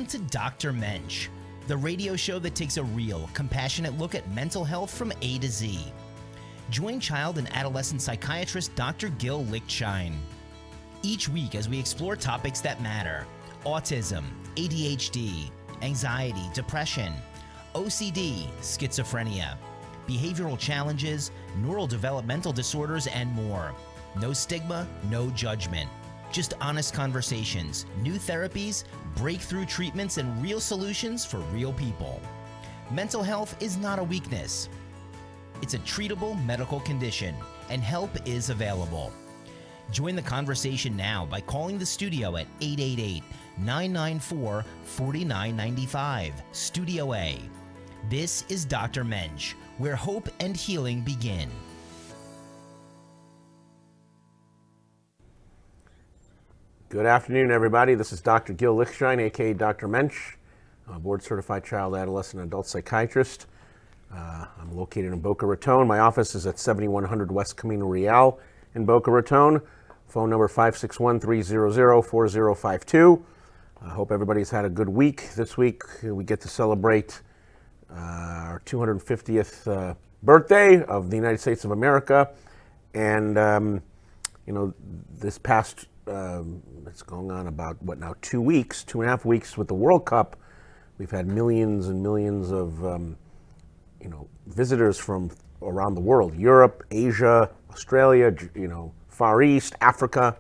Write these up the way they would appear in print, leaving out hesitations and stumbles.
To Dr. Mensch, the radio show that takes a real, compassionate look at mental health from A to Z. Join child and adolescent psychiatrist Dr. Gil Lichtshein each week as we explore topics that matter: autism, ADHD, anxiety, depression, OCD, schizophrenia, behavioral challenges, neurodevelopmental disorders, and more. No stigma, no judgment. Just honest conversations, new therapies, breakthrough treatments, and real solutions for real people. Mental health is not a weakness. It's a treatable medical condition, and help is available. Join the conversation now by calling the studio at 888-994-4995, Studio A. This is Dr. Mensch, where hope and healing begin. Good afternoon, everybody. This is Dr. Gil Lichtshein, aka Dr. Mensch, a board-certified child, adolescent, and adult psychiatrist. I'm located in Boca Raton. My office is at 7100 West Camino Real in Boca Raton. Phone number 561-300-4052. I hope everybody's had a good week. This week we get to celebrate our 250th birthday of the United States of America. And, this past it's going on about, 2.5 weeks with the World Cup. We've had millions and millions of, visitors from around the world: Europe, Asia, Australia, Far East, Africa.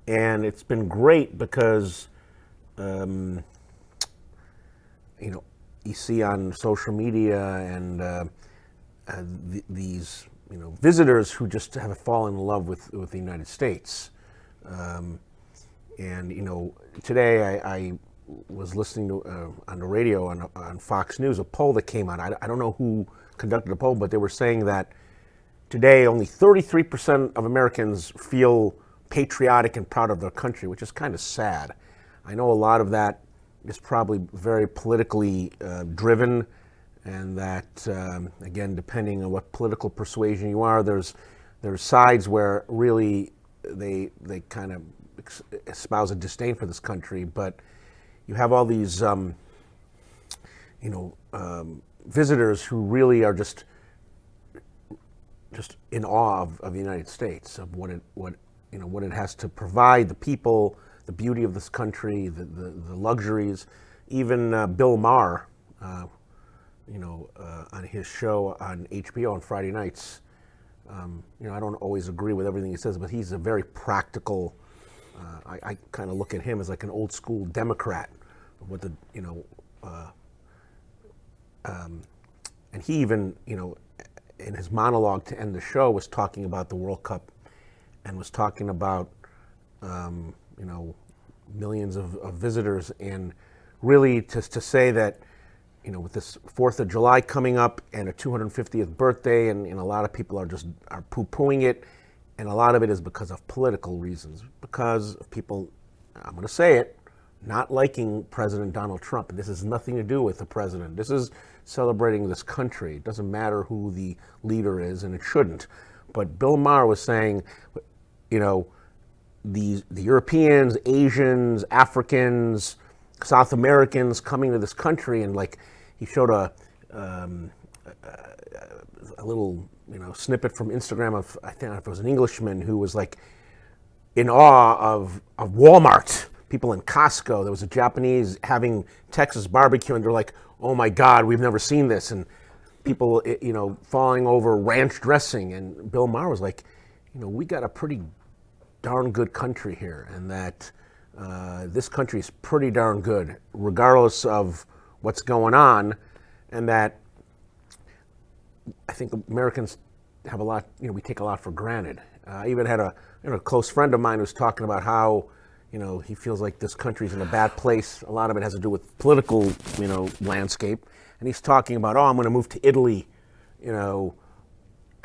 And it's been great because, you see on social media and these, visitors who just have fallen in love with the United States. Today I was listening to on the radio on Fox News a poll that came out. I don't know who conducted the poll, but they were saying that today only 33% of Americans feel patriotic and proud of their country, which is kind of sad. I know a lot of that is probably very politically driven, and that again, depending on what political persuasion you are, there's sides where really they kind of espouse a disdain for this country, but you have all these visitors who really are just in awe of the United States, of what it has to provide, the people, the beauty of this country, the luxuries. Even Bill Maher, on his show on HBO on Friday nights. I don't always agree with everything he says, but he's a very practical. I kind of look at him as like an old school Democrat, with and he even, in his monologue to end the show, was talking about the World Cup, and was talking about, millions of visitors, and really to say that, with this 4th of July coming up and a 250th birthday, and a lot of people are poo-pooing it, and a lot of it is because of political reasons, because of people, I'm going to say it, not liking President Donald Trump. And this has nothing to do with the president. This is celebrating this country. It doesn't matter who the leader is, and it shouldn't. But Bill Maher was saying, the Europeans, Asians, Africans, South Americans coming to this country, and like he showed a little snippet from Instagram of, I think it was an Englishman who was like in awe of Walmart, people in Costco. There was a Japanese having Texas barbecue, and they're like, oh my God, we've never seen this, and people falling over ranch dressing. And Bill Maher was like, we got a pretty darn good country here, and that this country is pretty darn good, regardless of what's going on, and that I think Americans have a lot, we take a lot for granted. I even had a close friend of mine who's talking about how, he feels like this country's in a bad place. A lot of it has to do with political, landscape, and he's talking about, I'm going to move to Italy, within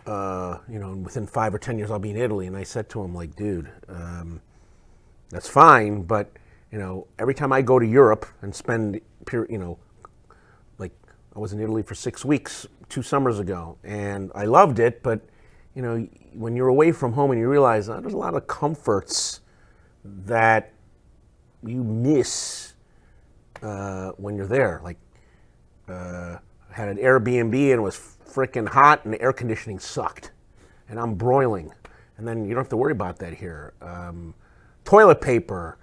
5 or 10 years I'll be in Italy. And I said to him, like, dude, that's fine, but every time I go to Europe and spend, like I was in Italy for 6 weeks 2 summers ago, and I loved it, but when you're away from home and you realize there's a lot of comforts that you miss when you're there. Like, had an Airbnb and it was freaking hot and the air conditioning sucked, and I'm broiling. And then you don't have to worry about that here. Toilet paper,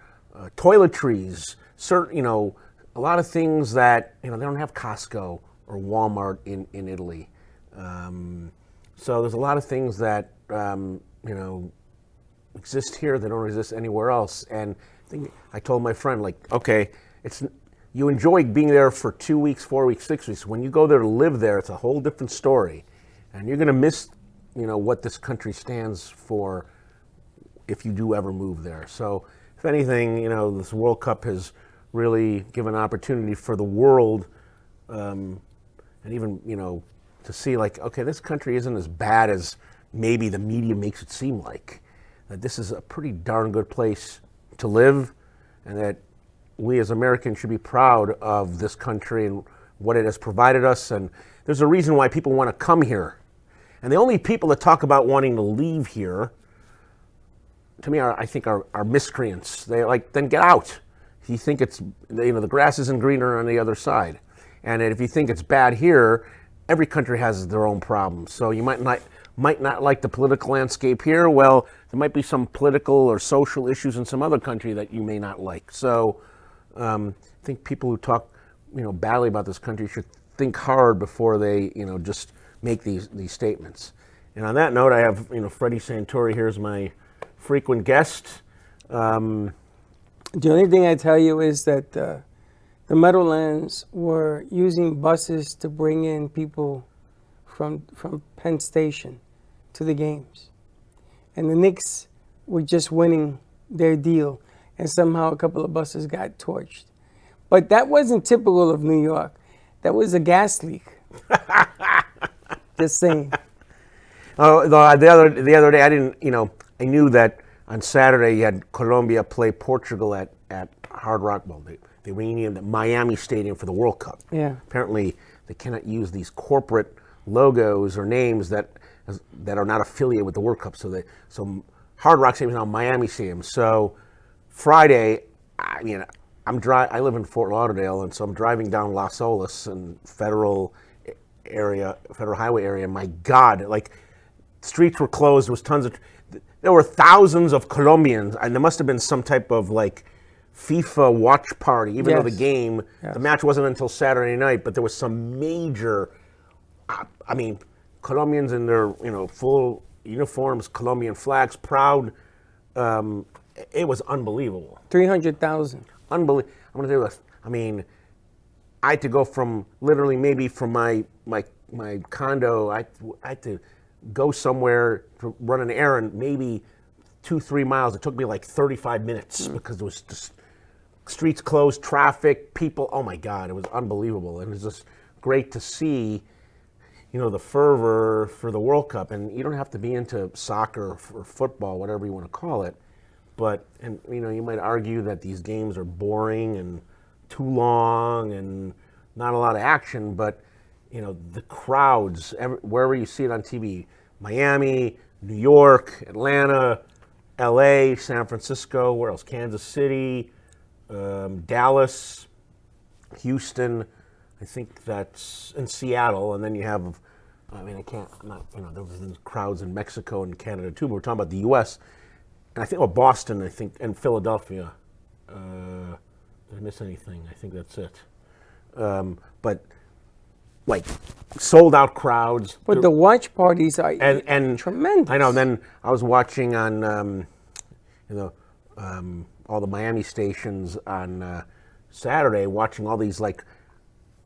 toiletries, a lot of things that, they don't have Costco or Walmart in Italy. So there's a lot of things that, exist here that don't exist anywhere else. And I told my friend, like, okay, you enjoy being there for 2 weeks, 4 weeks, 6 weeks. When you go there to live there, it's a whole different story. And you're going to miss, what this country stands for if you do ever move there. So if anything, this World Cup has really given opportunity for the world, and even, to see like, okay, this country isn't as bad as maybe the media makes it seem like. That this is a pretty darn good place to live, and that we as Americans should be proud of this country and what it has provided us. And there's a reason why people want to come here. And the only people that talk about wanting to leave here, to me, I think are miscreants. They like, then get out. If you think it's, the grass isn't greener on the other side. And if you think it's bad here, every country has their own problems. So you might not like the political landscape here. Well, there might be some political or social issues in some other country that you may not like. So I think people who talk, badly about this country should think hard before they, just make these statements. And on that note, I have, Freddie Santori here as my frequent guest. The only thing I tell you is that the Meadowlands were using buses to bring in people from Penn Station to the games. And the Knicks were just winning their deal, and somehow a couple of buses got torched. But that wasn't typical of New York. That was a gas leak. Just saying. Oh, the other day, I didn't, I knew that on Saturday you had Colombia play Portugal at Hard Rock, they renamed it Miami Stadium for the World Cup. Yeah. Apparently, they cannot use these corporate logos or names that are not affiliated with the World Cup. So Hard Rock Stadium is now Miami Stadium. So Friday, I live in Fort Lauderdale, and so I'm driving down Las Olas and Federal Highway area. My God, like, streets were closed. There were thousands of Colombians, and there must have been some type of like FIFA watch party, even though the game, the match wasn't until Saturday night, but there was some major, Colombians in their, full uniforms, Colombian flags, proud. It was unbelievable. 300,000. Unbelievable. I'm going to tell you this. I had to go from literally maybe from my condo, I had to go somewhere to run an errand, maybe 2-3 miles. It took me like 35 minutes because it was just streets closed, traffic, people. Oh my God, it was unbelievable. And it was just great to see, the fervor for the World Cup. And you don't have to be into soccer or football, whatever you want to call it. But, you might argue that these games are boring and too long and not a lot of action, but the crowds, wherever you see it on TV, Miami, New York, Atlanta, LA, San Francisco, where else? Kansas City, Dallas, Houston, I think that's in Seattle, and then you have, there's crowds in Mexico and Canada too, but we're talking about the U.S., and I think, Boston, and Philadelphia. Did I miss anything? I think that's it. But like sold out crowds. But the watch parties are and tremendous. I know. And then I was watching on, all the Miami stations on Saturday, watching all these like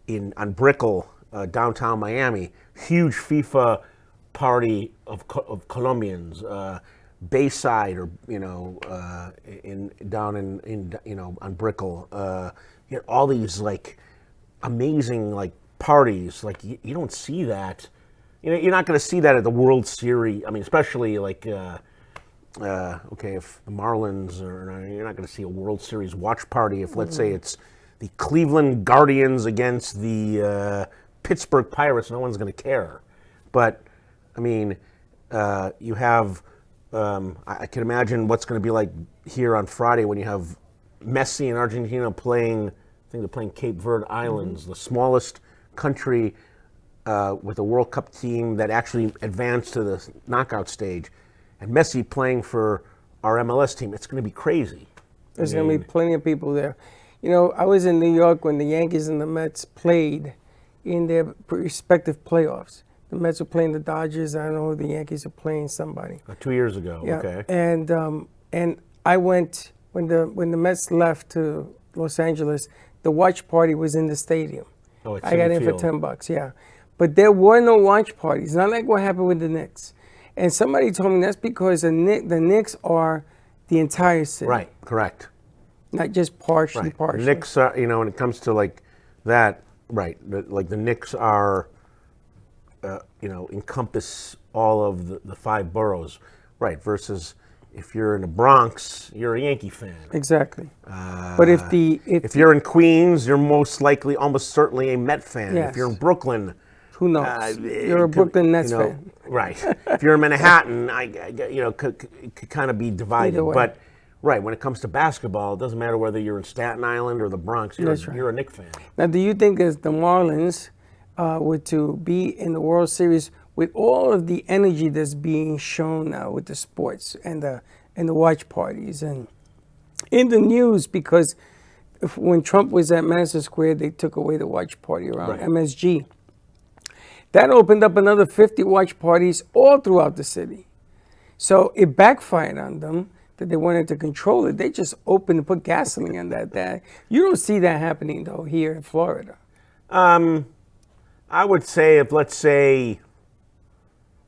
on Brickell, downtown Miami, huge FIFA party of Colombians. Bayside, or down on Brickell, all these like amazing like parties. Like you don't see that. You're not going to see that at the World Series. Especially like if the Marlins you're not going to see a World Series watch party if, let's say, it's the Cleveland Guardians against the Pittsburgh Pirates. No one's going to care. But you have. I can imagine what's going to be like here on Friday when you have Messi and Argentina playing think they're playing Cape Verde Islands, the smallest country with a World Cup team that actually advanced to the knockout stage. And Messi playing for our MLS team. It's going to be crazy. There's going to be plenty of people there. You know, I was in New York when the Yankees and the Mets played in their respective playoffs. The Mets were playing the Dodgers. I don't know, the Yankees are playing somebody. 2 years ago, Yeah. okay. And I went, when the Mets left to Los Angeles, the watch party was in the stadium. Oh, it's I got in for field. $10, yeah. But there were no watch parties, not like what happened with the Knicks. And somebody told me that's because the Knicks are the entire city. Right, correct. Not just partially. The Knicks are, you know, when it comes to like that, right, like the Knicks are, you know, encompass all of the 5 boroughs, right, versus if you're in the Bronx, you're a Yankee fan. Exactly. But if you're in Queens, you're most likely, almost certainly a Met fan. Yes. If you're in Brooklyn, who knows? You're a Brooklyn Nets fan. Right. If you're in Manhattan, you know, could kind of be divided. Either way. But right, when it comes to basketball, it doesn't matter whether you're in Staten Island or the Bronx. You're, That's right. You're a Knicks fan. Now, do you think as the Marlins were to be in the World Series with all of the energy that's being shown now with the sports and the watch parties and in the news, because when Trump was at Madison Square, they took away the watch party around MSG. That opened up another 50 watch parties all throughout the city. So it backfired on them that they wanted to control it. They just opened and put gasoline on that. You don't see that happening, though, here in Florida. I would say if, let's say,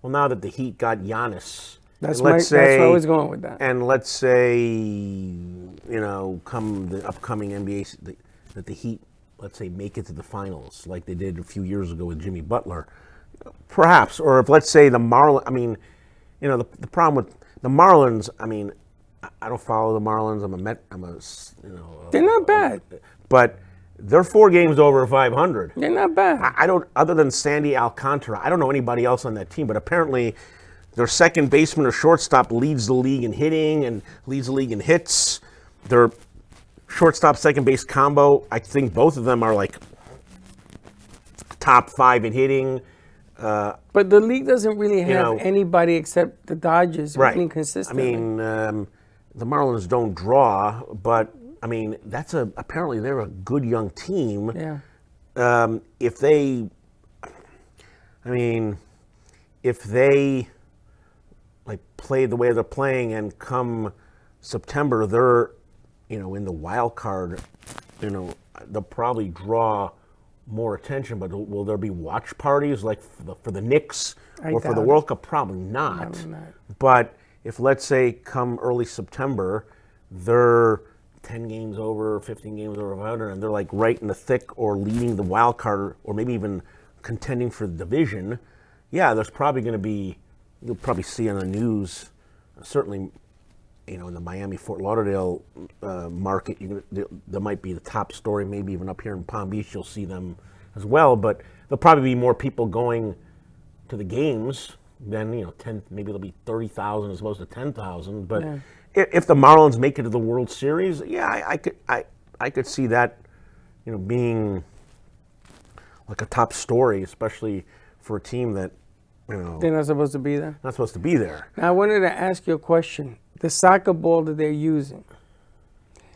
well, now that the Heat got Giannis, that's where I was going with that. And let's say, you know, come the upcoming NBA, that the Heat, let's say, make it to the finals like they did a few years ago with Jimmy Butler, perhaps. Or if, let's say, the Marlins, I mean, you know, the problem with the Marlins, I mean, I don't follow the Marlins. You know. They're not bad. But they're 4 games over 500. They're not bad. I don't, other than Sandy Alcantara, I don't know anybody else on that team, but apparently their second baseman or shortstop leads the league in hitting and leads the league in hits. Their shortstop, second base combo, I think both of them are like top 5 in hitting. But the league doesn't really have anybody except the Dodgers winning consistently. I mean, the Marlins don't draw, but I mean, apparently they're a good young team. Yeah. If they like play the way they're playing and come September, they're, you know, in the wild card, you know, they'll probably draw more attention, but will there be watch parties like for the Knicks or for the World Cup? Probably not. But if, let's say, come early September, they're 10 games over, 15 games over 500, and they're like right in the thick or leading the wild card or maybe even contending for the division, yeah, there's probably going to be, you'll probably see on the news, certainly, you know, in the Miami-Fort Lauderdale market, there might be the top story, maybe even up here in Palm Beach, you'll see them as well, but there'll probably be more people going to the games than, you know, 10, maybe there'll be 30,000 as opposed to 10,000, but if the Marlins make it to the World Series, yeah, I could see that, you know, being like a top story, especially for a team that, you know, they're not supposed to be there. Not supposed to be there. Now, I wanted to ask you a question. The soccer ball that they're using.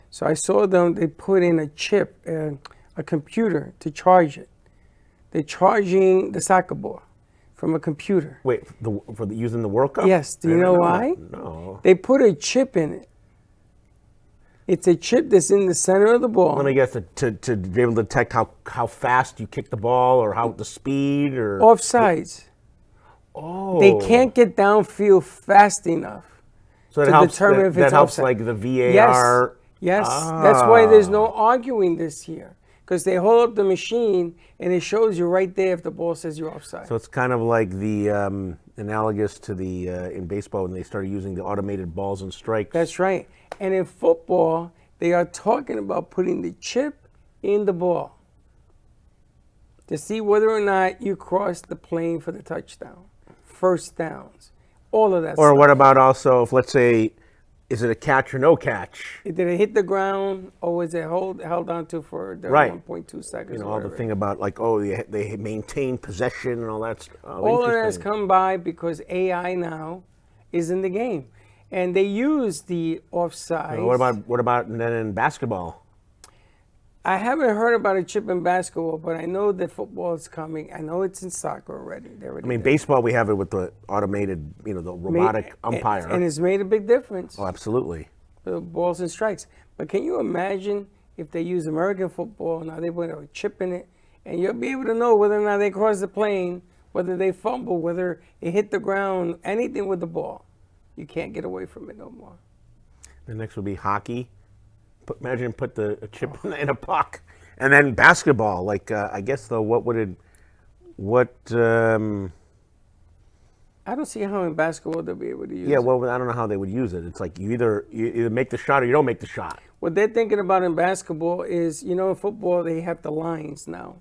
So I saw them, they put in a chip, a computer to charge it. They're charging the soccer ball from a computer. Wait, using the World Cup? Yes. Do you know why? No. They put a chip in it. It's a chip that's in the center of the ball. Let me guess, to be able to detect how fast you kick the ball or how the speed or offsides. Oh. They can't get downfield fast enough. So to determine if it's helps offside. Like the VAR. Yes. That's why there's no arguing this year, because they hold up the machine and it shows you right there if the ball says you're offside. So it's kind of like the analogous to the in baseball when they started using the automated balls and strikes. That's right. And in football, they are talking about putting the chip in the ball to see whether or not you cross the plane for the touchdown, first downs, all of that Or stuff. what about also if, let's say, is it a catch or no catch? Did it hit the ground, or was it held on to for the Right. 1.2 seconds? All the thing about like, oh, they maintain possession and all that. All of that has come by because AI now is in the game, and they use the offside. What about then in basketball? I haven't heard about a chip in basketball, but I know that football is coming. I know it's in soccer already. Baseball, we have it with the automated, the robotic umpire. And it's made a big difference. Oh, absolutely. The balls and strikes. But can you imagine if they use American football, now they put a chip in it, and you'll be able to know whether or not they cross the plane, whether they fumble, whether it hit the ground, anything with the ball. You can't get away from it no more. The next would be hockey. Imagine put a chip in a puck, and then basketball. Like I guess though, I don't see how in basketball they'll be able to use it. Yeah, well, I don't know how they would use it. It's like you either make the shot or you don't make the shot. What they're thinking about in basketball is, in football they have the lines now,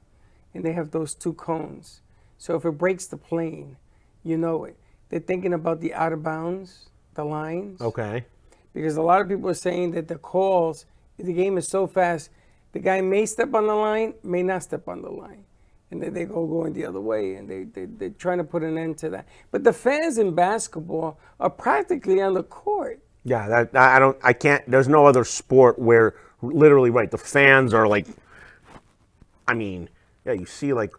and they have those two cones. So if it breaks the plane, you know it. They're thinking about the out of bounds, the lines. Okay. Because a lot of people are saying that the game is so fast, the guy may step on the line, may not step on the line. And then they go going the other way, and they're trying to put an end to that. But the fans in basketball are practically on the court. Yeah, I can't, there's no other sport where literally, right, the fans are like, you see like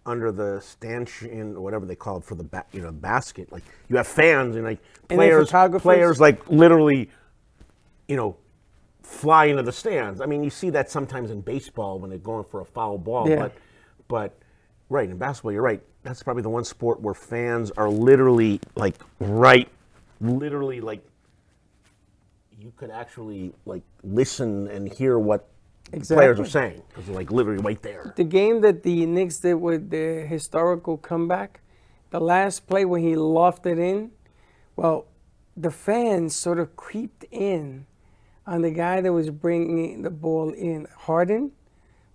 under the stanchion or whatever they call it for the basket, like you have fans and like players like literally, fly into the stands. You see that sometimes in baseball when they're going for a foul ball, yeah. but right, in basketball, you're right. That's probably the one sport where fans are literally like you could actually like listen and hear what players are saying because they're like literally right there. The game that the Knicks did with the historical comeback, the last play when he lofted in, well, the fans sort of creeped in on the guy that was bringing the ball in. Harden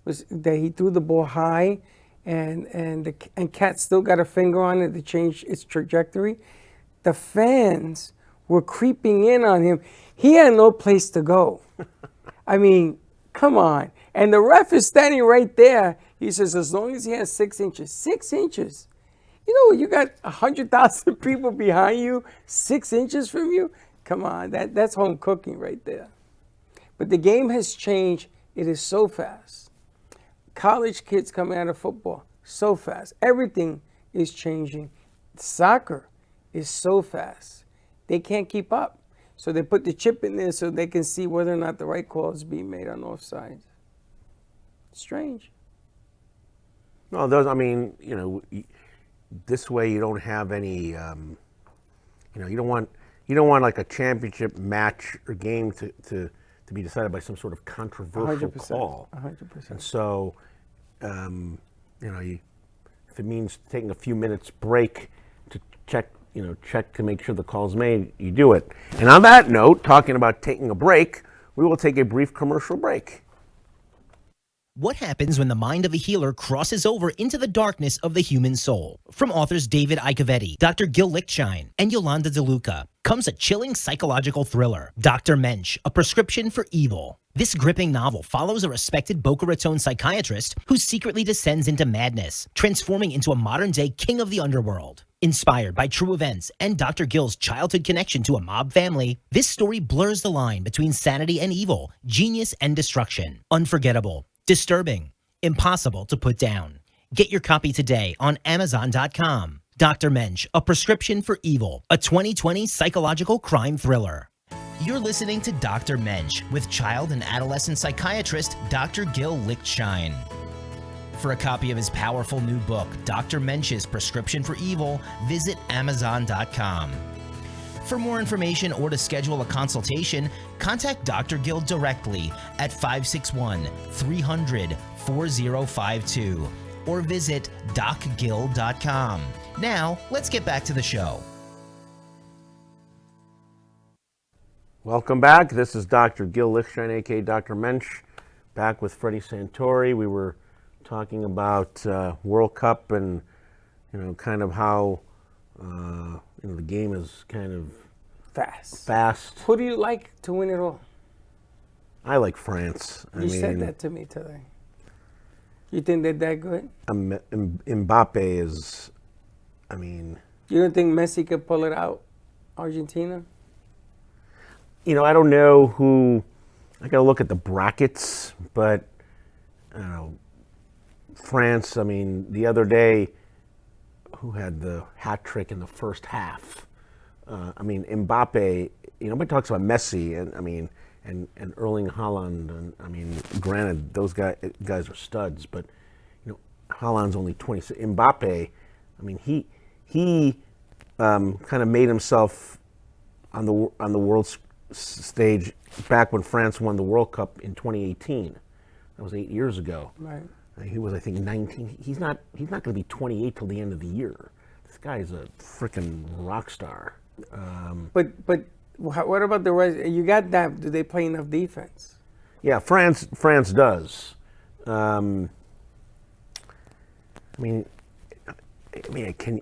he threw the ball high, and Cat still got a finger on it to change its trajectory. The fans were creeping in on him. He had no place to go. Come on. And the ref is standing right there. He says, as long as he has 6 inches. 6 inches. You got 100,000 people behind you, 6 inches from you. Come on, that's home cooking right there. But the game has changed. It is so fast. College kids coming out of football, so fast. Everything is changing. Soccer is so fast. They can't keep up. So they put the chip in there so they can see whether or not the right call is being made on offsides. Strange. No, this way you don't have any, you don't want like a championship match or game to be decided by some sort of controversial 100%, call. 100%. And so, if it means taking a few minutes break to check to make sure the call's made, you do it. And on that note, talking about taking a break, we will take a brief commercial break. What happens when the mind of a healer crosses over into the darkness of the human soul? From authors David Icovetti, Dr. Gil Lichtshein, and Yolanda DeLuca comes a chilling psychological thriller, Dr. Mensch, A Prescription for Evil. This gripping novel follows a respected Boca Raton psychiatrist who secretly descends into madness, transforming into a modern-day king of the underworld. Inspired by true events and Dr. Gil's childhood connection to a mob family, this story blurs the line between sanity and evil, genius and destruction. Unforgettable, disturbing, impossible to put down. Get your copy today on Amazon.com. Dr. Mensch, A Prescription for Evil, a 2020 psychological crime thriller. You're listening to Dr. Mensch with child and adolescent psychiatrist Dr. Gil Lichtshein. For a copy of his powerful new book, Dr. Mensch's Prescription for Evil, visit Amazon.com. For more information or to schedule a consultation, contact Dr. Gil directly at 561-300-4052 or visit docgil.com. Now, let's get back to the show. Welcome back. This is Dr. Gil Lichtshein, a.k.a. Dr. Mensch, back with Freddie Santori. We were talking about World Cup and, kind of how, the game is kind of Fast. fast. Who do you like to win it all? I like France. You said that to me today. You think they're that good? Mbappe is, I mean... You don't think Messi could pull it out? Argentina? You know, I don't know who... I got to look at the brackets, but, I don't know, France, I mean, the other day, who had the hat trick in the first half? I mean, Mbappe, you know, nobody talks about Messi, and I mean, and Erling Haaland, and I mean, granted, those guys are studs, but, you know, Haaland's only 20. Mbappe, I mean, he kind of made himself on the world stage back when France won the World Cup in 2018. That was 8 years ago. Right. He was, I think, 19. He's not going to be 28 till the end of the year. This guy is a freaking rock star. But what about the rest? You got that. Do they play enough defense? Yeah, France does. I mean,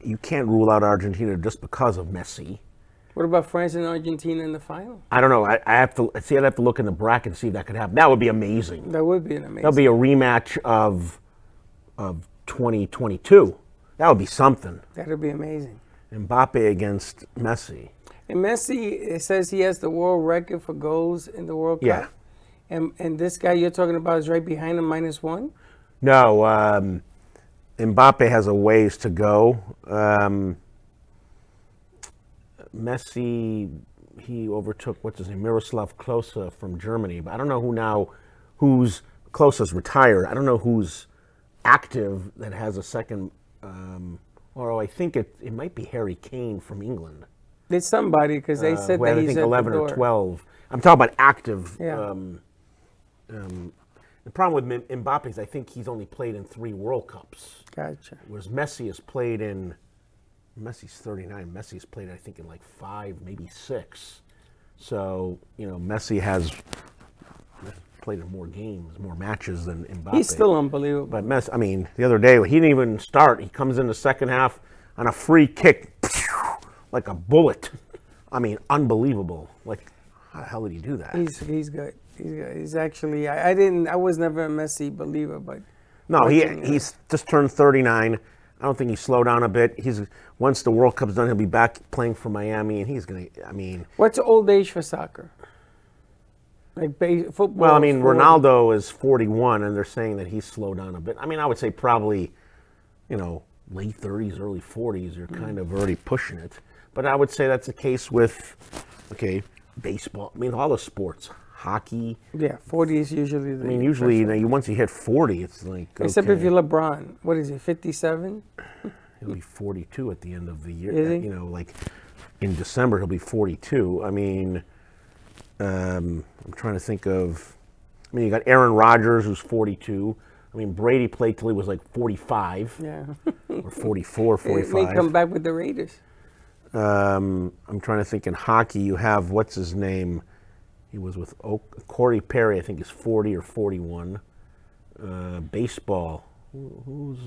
you can't rule out Argentina just because of Messi. What about France and Argentina in the final? I don't know. I have to see. I'd have to look in the bracket and see if that could happen. That would be amazing. That would be an amazing. That would be a rematch of 2022. That would be something. That would be amazing. Mbappe against Messi. And Messi, it says he has the world record for goals in the World Cup. Yeah. And this guy you're talking about is right behind him, -1? No, Mbappe has a ways to go. Messi, he overtook, what's his name, Miroslav Klose from Germany. But I don't know who's Klose's retired. I don't know who's active that has a second, or I think it might be Harry Kane from England. It's somebody, because they said that I he's think at 11 the door. or 12. I'm talking about active. Yeah. The problem with Mbappe is I think he's only played in 3 World Cups. Gotcha. Whereas Messi has played in, Messi's 39. Messi's played, I think, in like 5, maybe 6. So, you know, Messi has played in more games, more matches than Mbappe. He's still unbelievable. But Messi, I mean, the other day, he didn't even start. He comes in the second half on a free kick, like a bullet. I mean, unbelievable. Like, how the hell did he do that? He's good. He's good. He's actually, I was never a Messi believer, but. No, he's just turned 39. I don't think he slowed down a bit. Once the World Cup's done, he'll be back playing for Miami, and he's gonna. I mean, what's the old age for soccer? Like football. Well, I mean, Ronaldo is 41, and they're saying that he's slowed down a bit. I mean, I would say probably, you know, late 30s, early 40s. You're kind of already pushing it. But I would say that's the case with, baseball. I mean, all the sports. Hockey. Yeah, 40 is usually the. I mean, usually, once you hit 40, it's like. Except if you're LeBron. What is he, 57? He'll be 42 at the end of the year. Is he? You know, like in December, he'll be 42. I mean, I'm trying to think of. I mean, you got Aaron Rodgers, who's 42. I mean, Brady played till he was like 45. Yeah. Or 44, 45. He may come back with the Raiders. I'm trying to think in hockey, you have, what's his name? He was with Corey Perry, I think is 40 or 41. Baseball, who's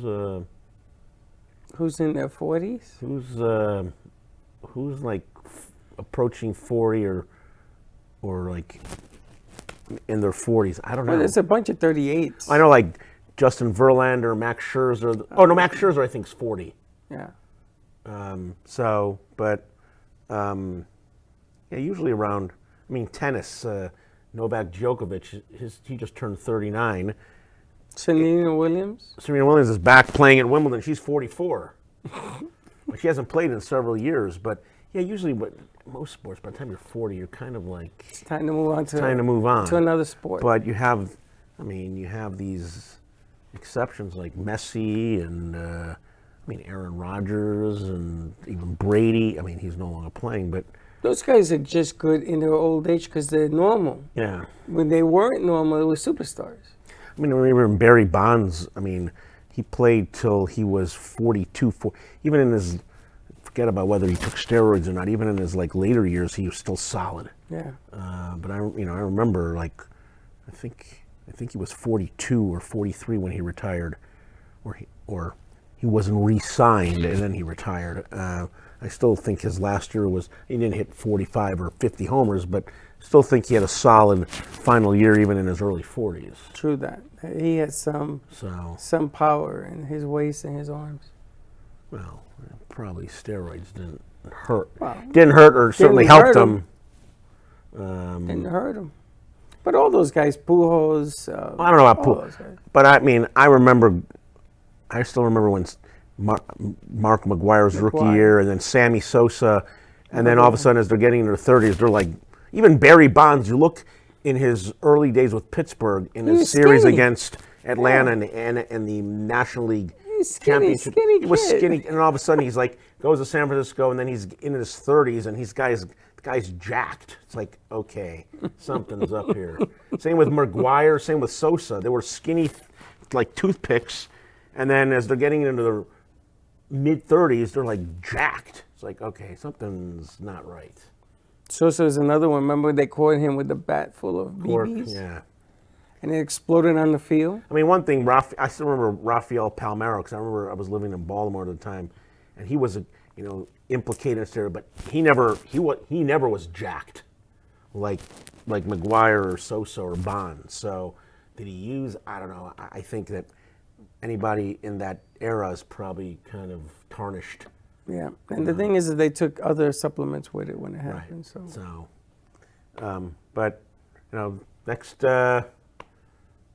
in their 40s? Who's like approaching 40 or like in their 40s? I don't know. Well, there's a bunch of 38s. I know, like Justin Verlander, Max Scherzer. Oh no, Max Scherzer I think is 40. Yeah. Yeah, usually around. I mean, tennis. Novak Djokovic, he just turned 39. Serena Williams. Serena Williams is back playing at Wimbledon. She's 44. But she hasn't played in several years. But yeah, usually, most sports, by the time you're 40, you're kind of like. It's time to move on to another sport. But you have these exceptions like Messi and Aaron Rodgers and even Brady. I mean, he's no longer playing, but. Those guys are just good in their old age because they're normal. Yeah. When they weren't normal, they were superstars. I mean, I remember Barry Bonds. I mean, he played till he was 42. Even in his, forget about whether he took steroids or not. Even in his like later years, he was still solid. Yeah. But I remember like, I think he was 42 or 43 when he retired, or he wasn't re-signed and then he retired. I I still think his last year he didn't hit 45 or 50 homers, but still think he had a solid final year even in his early 40s. True that. He had some power in his waist and his arms. Well, probably steroids didn't hurt. Well, didn't hurt or certainly helped him. Didn't hurt him. But all those guys, Pujols. I don't know about Pujols, but I mean, I still remember when Mark McGwire's rookie year, and then Sammy Sosa, and then all of a sudden, as they're getting in their 30s, they're like, even Barry Bonds. You look in his early days with Pittsburgh in his series against Atlanta and the National League Championship. He was skinny, and all of a sudden he's like goes to San Francisco, and then he's in his 30s, and the guy's jacked. It's like, okay, something's up here. Same with McGwire, same with Sosa. They were skinny like toothpicks, and then as they're getting into their mid-30s, they're like jacked. It's like, okay, something's not right. Sosa is another one. Remember they caught him with a bat full of BBs? Yeah. And it exploded on the field? I mean, one thing, I still remember Rafael Palmeiro, because I remember I was living in Baltimore at the time, and he was, implicated in this area, but he never was jacked like McGwire or Sosa or Bonds. So did he use? I don't know. I think that anybody in that era is probably kind of tarnished. Yeah, and the thing is that they took other supplements with it when it happened. Right. So, but next.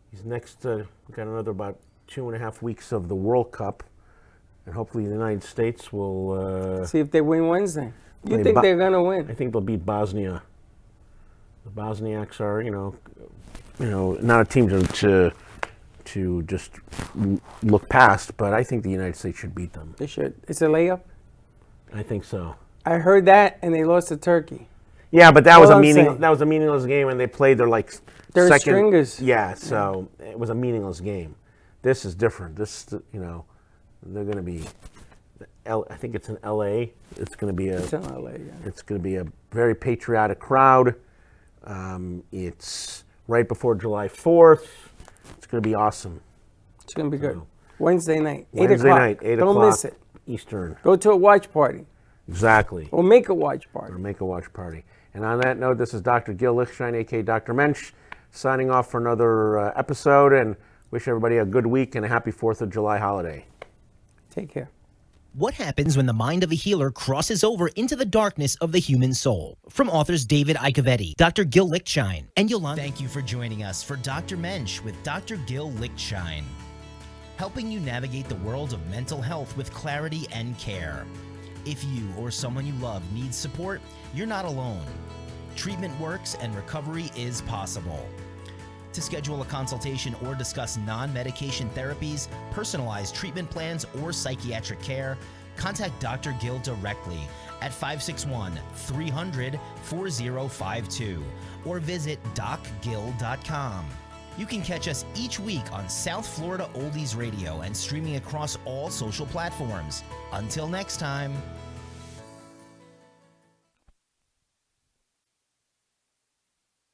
He's next. We've got another about 2.5 weeks of the World Cup, and hopefully the United States will see if they win Wednesday. You think they're gonna win? I think they'll beat Bosnia. The Bosniaks are, not a team to just look past, but I think the United States should beat them. They should. It's a layup. I think so. I heard that, and they lost to Turkey. Yeah, but that was a meaningless game, and they played their They're second stringers. Yeah, so it was a meaningless game. This is different. They're going to be. I think it's in L.A. It's going to be It's in L.A. Yeah. It's going to be a very patriotic crowd. It's right before July 4th. It's going to be awesome. It's going to be good. Wednesday night, 8 Wednesday o'clock. night, 8 Don't o'clock miss it. Eastern. Go to a watch party. Exactly. Or make a watch party. And on that note, this is Dr. Gil Lichtshein, a.k.a. Dr. Mensch, signing off for another episode, and wish everybody a good week and a happy 4th of July holiday. Take care. What happens when the mind of a healer crosses over into the darkness of the human soul? From authors David Icovetti, Dr. Gil Lichtshein, and Yolanda. Thank you for joining us for Dr. Mensch with Dr. Gil Lichtshein, helping you navigate the world of mental health with clarity and care. If you or someone you love needs support, you're not alone. Treatment works and recovery is possible. To schedule a consultation or discuss non-medication therapies, personalized treatment plans, or psychiatric care, contact Dr. Gil directly at 561-300-4052 or visit docgil.com. You can catch us each week on South Florida Oldies Radio and streaming across all social platforms. Until next time.